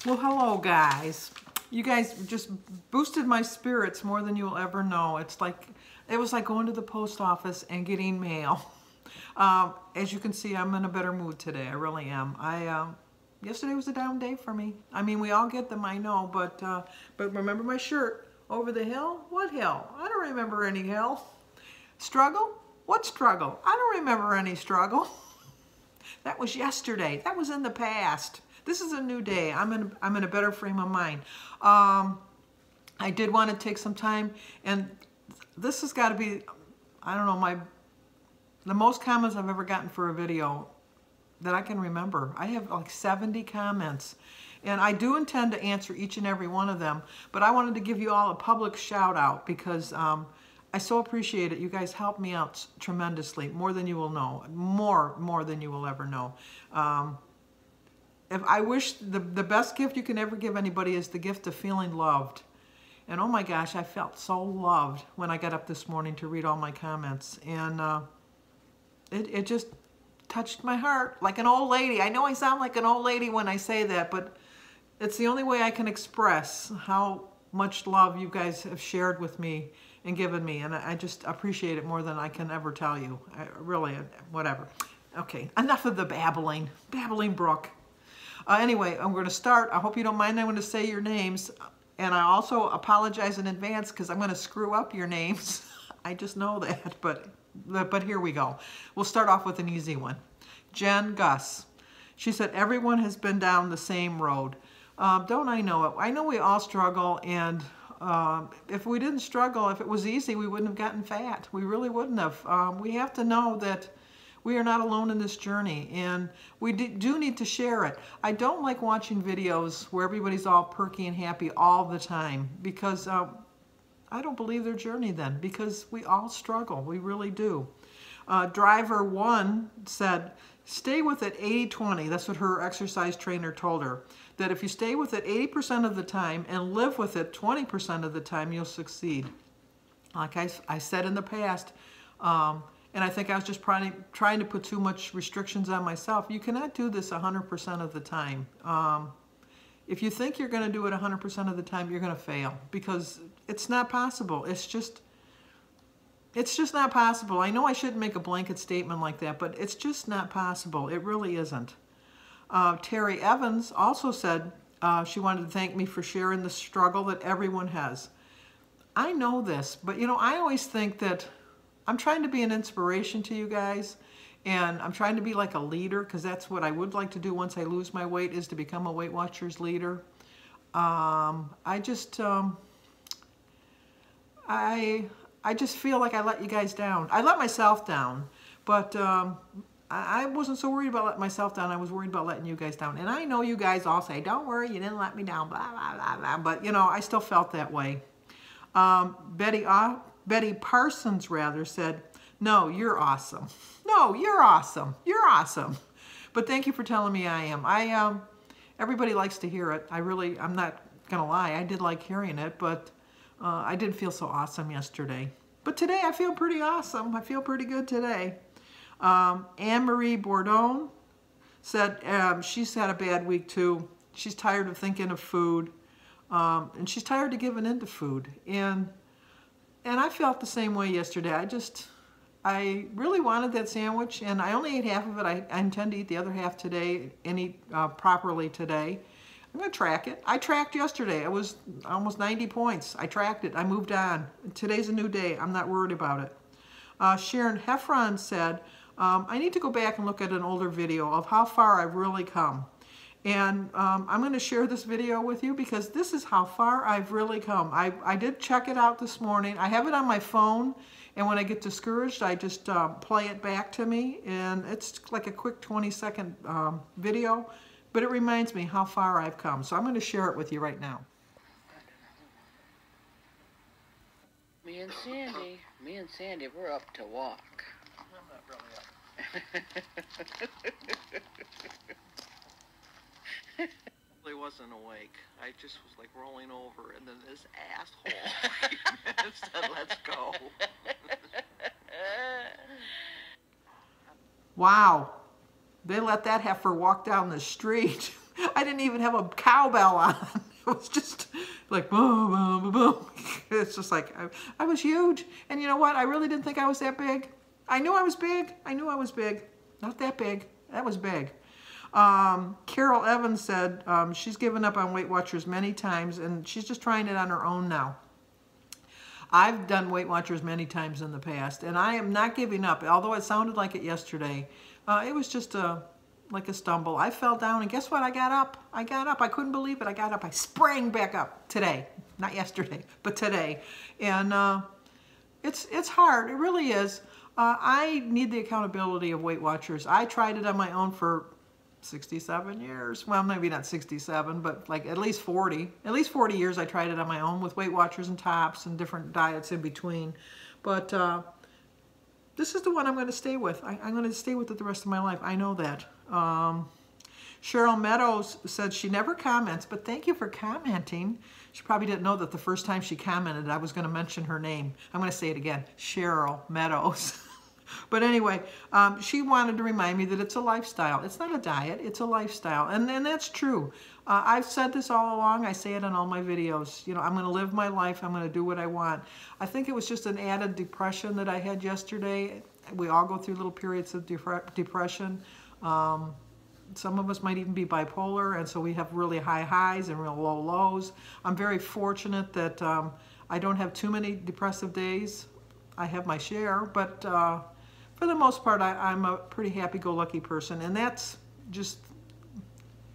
Well, hello guys. You guys just boosted my spirits more than you'll ever know. It was like going to the post office and getting mail. As you can see, I'm in a better mood today. I really am. Yesterday was a down day for me. I mean, we all get them, I know, but remember my shirt, over the hill? What hill? I don't remember any hill. Struggle? What struggle? I don't remember any struggle. That was yesterday. That was in the past. This is a new day. I'm in a better frame of mind. I did want to take some time, and this has got to be, I don't know, the most comments I've ever gotten for a video that I can remember. I have like 70 comments, and I do intend to answer each and every one of them, but I wanted to give you all a public shout out because I so appreciate it. You guys help me out tremendously, more than you will know, more than you will ever know. If I wish the best gift you can ever give anybody is the gift of feeling loved. And oh my gosh, I felt so loved when I got up this morning to read all my comments. And it just touched my heart like an old lady. I know I sound like an old lady when I say that, but it's the only way I can express how much love you guys have shared with me and given me. And I just appreciate it more than I can ever tell you. Really, whatever. Okay, enough of the babbling. Babbling Brook. Anyway, I'm going to start. I hope you don't mind. I'm going to say your names. And I also apologize in advance because I'm going to screw up your names. I just know that. But here we go. We'll start off with an easy one. Jen Gus. She said, everyone has been down the same road. Don't I know it? I know we all struggle. And if we didn't struggle, if it was easy, we wouldn't have gotten fat. We really wouldn't have. We have to know that we are not alone in this journey, and we do need to share it. I don't like watching videos where everybody's all perky and happy all the time because I don't believe their journey then, because we all struggle. We really do. Driver 1 said, stay with it 80-20. That's what her exercise trainer told her, that if you stay with it 80% of the time and live with it 20% of the time, you'll succeed. Like I said in the past, and I think I was just trying to put too much restrictions on myself. You cannot do this 100% of the time. If you think you're going to do it 100% of the time, you're going to fail because it's not possible. It's just not possible. I know I shouldn't make a blanket statement like that, but it's just not possible. It really isn't. Terry Evans also said she wanted to thank me for sharing the struggle that everyone has. I know this, but you know, I always think that I'm trying to be an inspiration to you guys, and I'm trying to be like a leader, because that's what I would like to do once I lose my weight, is to become a Weight Watchers leader. I just feel like I let you guys down. I let myself down, but I wasn't so worried about letting myself down. I was worried about letting you guys down. And I know you guys all say, don't worry, you didn't let me down, blah, blah, blah, blah. But, you know, I still felt that way. Betty Parsons, rather, said, no, you're awesome. No, you're awesome. You're awesome. But thank you for telling me I am. Everybody likes to hear it. I'm not going to lie. I did like hearing it, but I didn't feel so awesome yesterday. But today I feel pretty awesome. I feel pretty good today. Anne-Marie Bourdon said she's had a bad week too. She's tired of thinking of food. And she's tired of giving in to food. And I felt the same way yesterday. I really wanted that sandwich, and I only ate half of it. I intend to eat the other half today and eat properly today. I'm going to track it. I tracked yesterday. It was almost 90 points. I tracked it. I moved on. Today's a new day. I'm not worried about it. Sharon Heffron said, I need to go back and look at an older video of how far I've really come. And I'm going to share this video with you because this is how far I've really come. I did check it out this morning. I have it on my phone, and when I get discouraged, I just play it back to me. And it's like a quick 20-second video, but it reminds me how far I've come. So I'm going to share it with you right now. Me and Sandy, we're up to walk. I'm not really up. I wasn't awake. I just was like rolling over, and then this asshole said, let's go. Wow. They let that heifer walk down the street. I didn't even have a cowbell on. It was just like boom, boom, boom, boom. It's just like I was huge. And you know what? I really didn't think I was that big. I knew I was big. I knew I was big. Not that big. That was big. Carol Evans said she's given up on Weight Watchers many times, and she's just trying it on her own now. I've done Weight Watchers many times in the past, and I am not giving up. Although it sounded like it yesterday, it was just like a stumble. I fell down, and guess what? I got up. I got up. I couldn't believe it. I got up. I sprang back up today. Not yesterday, but today. And it's hard. It really is. I need the accountability of Weight Watchers. I tried it on my own for 67 years. Well, maybe not 67, but like at least 40. At least 40 years I tried it on my own with Weight Watchers and Tops and different diets in between. But this is the one I'm going to stay with. I'm going to stay with it the rest of my life. I know that. Cheryl Meadows said she never comments, but thank you for commenting. She probably didn't know that the first time she commented I was going to mention her name. I'm going to say it again. Cheryl Meadows. But anyway, she wanted to remind me that it's a lifestyle. It's not a diet, it's a lifestyle. And that's true. I've said this all along. I say it in all my videos. You know, I'm going to live my life. I'm going to do what I want. I think it was just an added depression that I had yesterday. We all go through little periods of depression. Some of us might even be bipolar, and so we have really high highs and real low lows. I'm very fortunate that I don't have too many depressive days. I have my share, but for the most part, I'm a pretty happy-go-lucky person, and that's just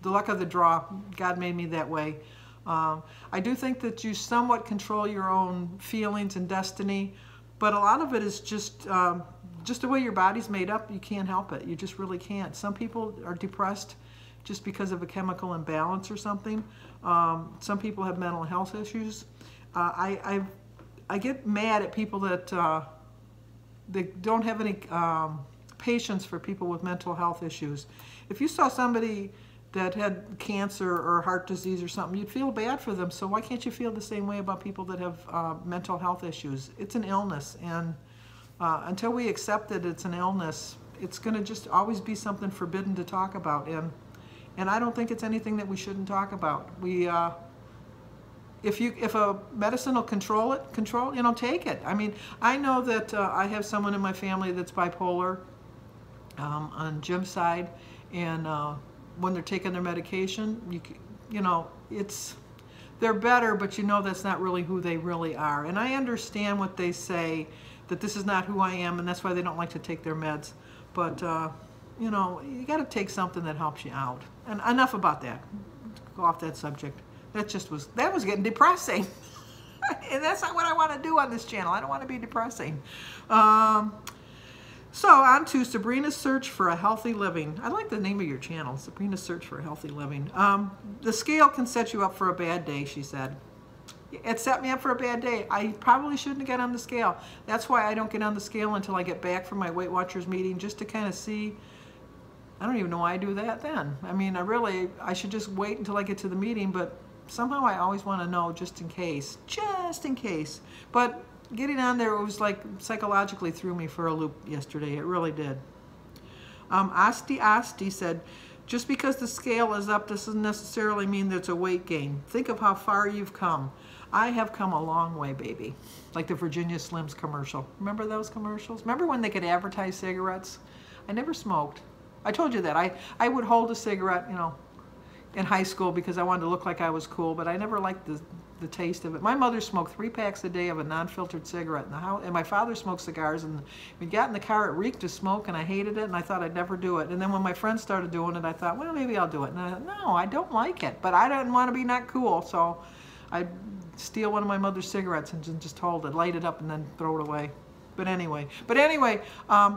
the luck of the draw. God made me that way. I do think that you somewhat control your own feelings and destiny, but a lot of it is just the way your body's made up. You can't help it. You just really can't. Some people are depressed just because of a chemical imbalance or something. Some people have mental health issues. I get mad at people that they don't have any patience for people with mental health issues. If you saw somebody that had cancer or heart disease or something, you'd feel bad for them. So why can't you feel the same way about people that have mental health issues? It's an illness, and until we accept that it's an illness, it's going to just always be something forbidden to talk about. And I don't think it's anything that we shouldn't talk about. If a medicine will control it, you know, take it. I mean, I know that I have someone in my family that's bipolar on Jim's side, and when they're taking their medication, you know, they're better, but you know that's not really who they really are. And I understand what they say, that this is not who I am, and that's why they don't like to take their meds. But you know, you got to take something that helps you out. And enough about that. Go off that subject. That was getting depressing. And that's not what I want to do on this channel. I don't want to be depressing. So on to Sabrina's Search for a Healthy Living. I like the name of your channel, Sabrina's Search for a Healthy Living. The scale can set you up for a bad day, she said. It set me up for a bad day. I probably shouldn't get on the scale. That's why I don't get on the scale until I get back from my Weight Watchers meeting, just to kind of see. I don't even know why I do that then. I mean, I should just wait until I get to the meeting, but somehow I always want to know just in case. Just in case. But getting on there, it was like psychologically threw me for a loop yesterday. It really did. Asti said, just because the scale is up doesn't necessarily mean that it's a weight gain. Think of how far you've come. I have come a long way, baby. Like the Virginia Slims commercial. Remember those commercials? Remember when they could advertise cigarettes? I never smoked. I told you that. I would hold a cigarette, you know, in high school because I wanted to look like I was cool, but I never liked the taste of it. My mother smoked 3 packs a day of a non-filtered cigarette in the house, and my father smoked cigars, and we got in the car, it reeked of smoke, and I hated it, and I thought I'd never do it. And then when my friends started doing it, I thought, well, maybe I'll do it. And I thought, no, I don't like it, but I didn't want to be not cool, so I'd steal one of my mother's cigarettes and just hold it, light it up, and then throw it away. But anyway,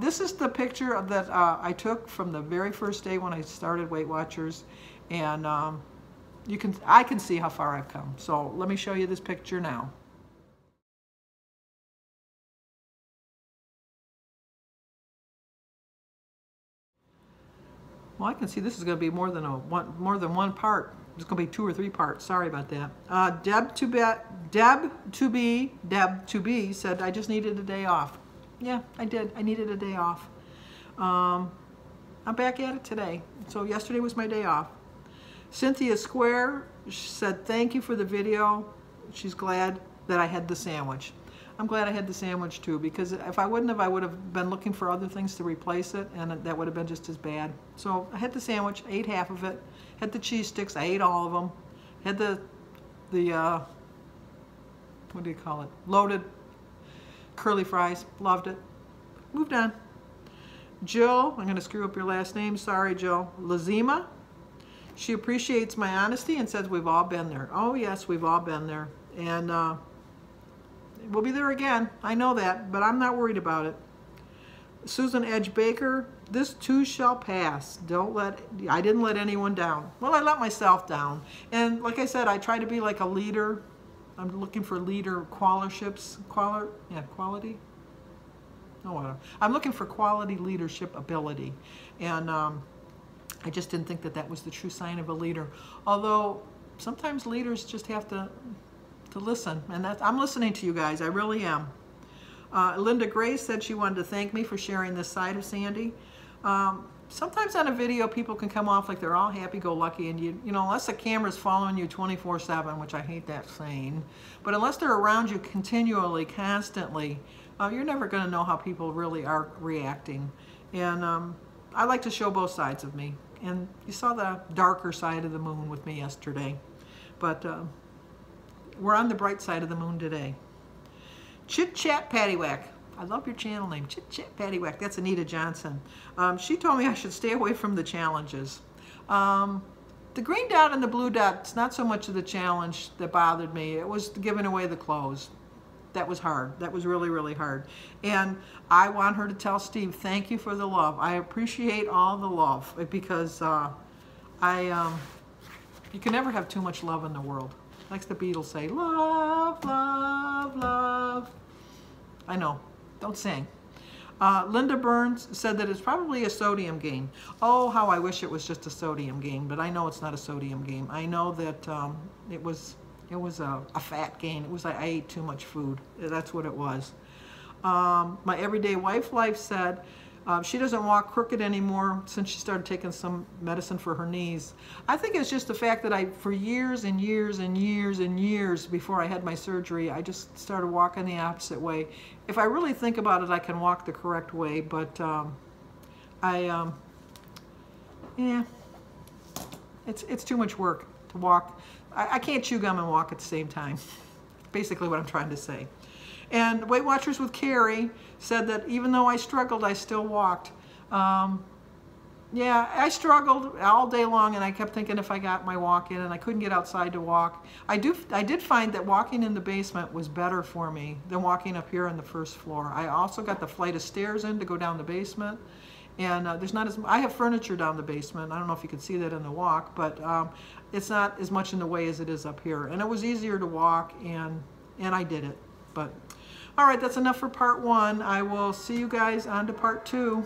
this is the picture that I took from the very first day when I started Weight Watchers, and I can see how far I've come. So let me show you this picture now. Well, I can see this is going to be more than one part. It's going to be 2 or 3 parts. Sorry about that. Deb to be said, I just needed a day off. Yeah, I did. I needed a day off. I'm back at it today. So yesterday was my day off. Cynthia Square said, thank you for the video. She's glad that I had the sandwich. I'm glad I had the sandwich too, because if I wouldn't have, I would have been looking for other things to replace it, and that would have been just as bad. So I had the sandwich, ate half of it, had the cheese sticks, I ate all of them, had the what do you call it, loaded curly fries, loved it, moved on. Jill, I'm going to screw up your last name, sorry Jill, Lazima, she appreciates my honesty and says we've all been there. Oh yes, we've all been there, and we'll be there again, I know that, but I'm not worried about it. Susan Edge Baker, this too shall pass. I didn't let anyone down. Well, I let myself down. And like I said, I try to be like a leader. I'm looking for leader qualities. Quality? No, whatever. I'm looking for quality leadership ability. And I just didn't think that was the true sign of a leader. Although sometimes leaders just have to listen. And I'm listening to you guys. I really am. Linda Grace said she wanted to thank me for sharing this side of Sandy. Sometimes on a video people can come off like they're all happy-go-lucky, and you know, unless the camera's following you 24/7, which I hate that saying, but unless they're around you continually, constantly, you're never going to know how people really are reacting. And I like to show both sides of me. And you saw the darker side of the moon with me yesterday, but we're on the bright side of the moon today. Chit Chat Paddywhack. I love your channel name, Chit Chat Paddywhack. That's Anita Johnson. She told me I should stay away from the challenges. The green dot and the blue dot, it's not so much of the challenge that bothered me. It was giving away the clothes. That was hard. That was really, really hard. And I want her to tell Steve, thank you for the love. I appreciate all the love, because you can never have too much love in the world. Like the Beatles say, love, love, love. I know, don't sing. Linda Burns said that it's probably a sodium gain. Oh, how I wish it was just a sodium gain, but I know it's not a sodium gain. I know that it was a fat gain. It was like I ate too much food. That's what it was. My everyday wife life said she doesn't walk crooked anymore since she started taking some medicine for her knees. I think it's just the fact that for years and years and years and years before I had my surgery, I just started walking the opposite way. If I really think about it, I can walk the correct way, but yeah, it's too much work to walk. I can't chew gum and walk at the same time. Basically what I'm trying to say. And Weight Watchers with Carrie said that even though I struggled, I still walked. Yeah, I struggled all day long, and I kept thinking if I got my walk in, and I couldn't get outside to walk. I did find that walking in the basement was better for me than walking up here on the first floor. I also got the flight of stairs in to go down the basement, and there's not as I have furniture down the basement. I don't know if you can see that in the walk, but it's not as much in the way as it is up here, and it was easier to walk, and I did it. But all right, that's enough for part 1. I will see you guys on to part 2.